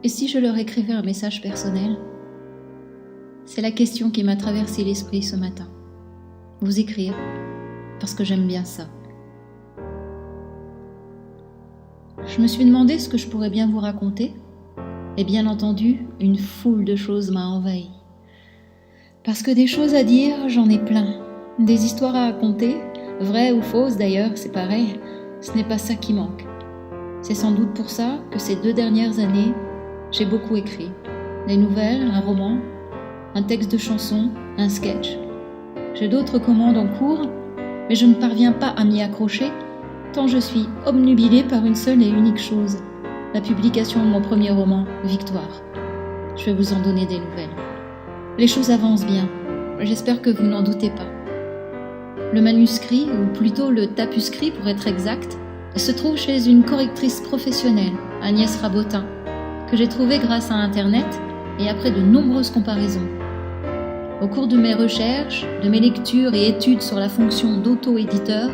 Et si je leur écrivais un message personnel? C'est la question qui m'a traversé l'esprit ce matin. Vous écrire, parce que j'aime bien ça. Je me suis demandé ce que je pourrais bien vous raconter, et bien entendu, une foule de choses m'a envahi. Parce que des choses à dire, j'en ai plein. Des histoires à raconter, vraies ou fausses d'ailleurs, c'est pareil, ce n'est pas ça qui manque. C'est sans doute pour ça que ces 2 dernières années, j'ai beaucoup écrit. Des nouvelles, un roman, un texte de chanson, un sketch. J'ai d'autres commandes en cours, mais je ne parviens pas à m'y accrocher, tant je suis obnubilée par une seule et unique chose, la publication de mon premier roman, Victoire. Je vais vous en donner des nouvelles. Les choses avancent bien, j'espère que vous n'en doutez pas. Le manuscrit, ou plutôt le tapuscrit pour être exact, se trouve chez une correctrice professionnelle, Agnès Rabotin, que j'ai trouvée grâce à Internet et après de nombreuses comparaisons. Au cours de mes recherches, de mes lectures et études sur la fonction d'auto-éditeur,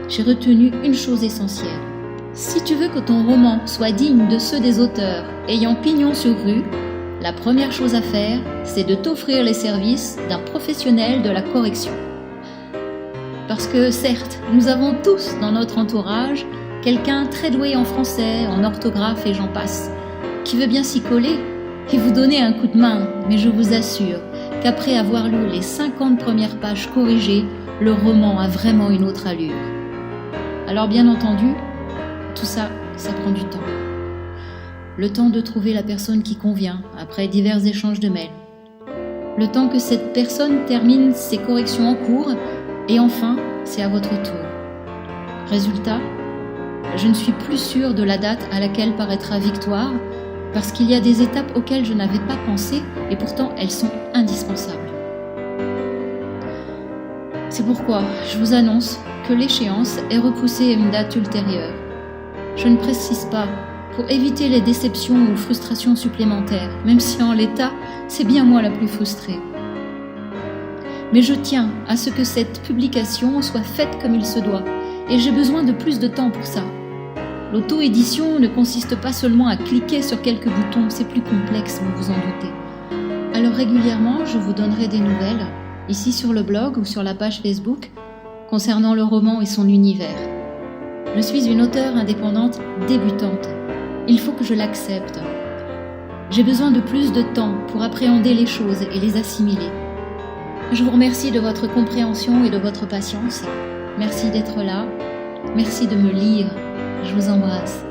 j'ai retenu une chose essentielle. Si tu veux que ton roman soit digne de ceux des auteurs ayant pignon sur rue, la première chose à faire, c'est de t'offrir les services d'un professionnel de la correction. Parce que certes, nous avons tous dans notre entourage quelqu'un très doué en français, en orthographe et j'en passe, qui veut bien s'y coller et vous donner un coup de main, mais je vous assure qu'après avoir lu les 50 premières pages corrigées, le roman a vraiment une autre allure. Alors bien entendu, tout ça, ça prend du temps. Le temps de trouver la personne qui convient, après divers échanges de mails. Le temps que cette personne termine ses corrections en cours, et enfin, c'est à votre tour. Résultat, je ne suis plus sûre de la date à laquelle paraîtra Victoire, parce qu'il y a des étapes auxquelles je n'avais pas pensé, et pourtant elles sont indispensables. C'est pourquoi je vous annonce que l'échéance est repoussée à une date ultérieure. Je ne précise pas, pour éviter les déceptions ou frustrations supplémentaires, même si en l'état, c'est bien moi la plus frustrée. Mais je tiens à ce que cette publication soit faite comme il se doit, et j'ai besoin de plus de temps pour ça. L'auto-édition ne consiste pas seulement à cliquer sur quelques boutons, c'est plus complexe, vous vous en doutez. Alors régulièrement, je vous donnerai des nouvelles, ici sur le blog ou sur la page Facebook, concernant le roman et son univers. Je suis une auteure indépendante débutante. Il faut que je l'accepte. J'ai besoin de plus de temps pour appréhender les choses et les assimiler. Je vous remercie de votre compréhension et de votre patience. Merci d'être là. Merci de me lire. Je vous embrasse.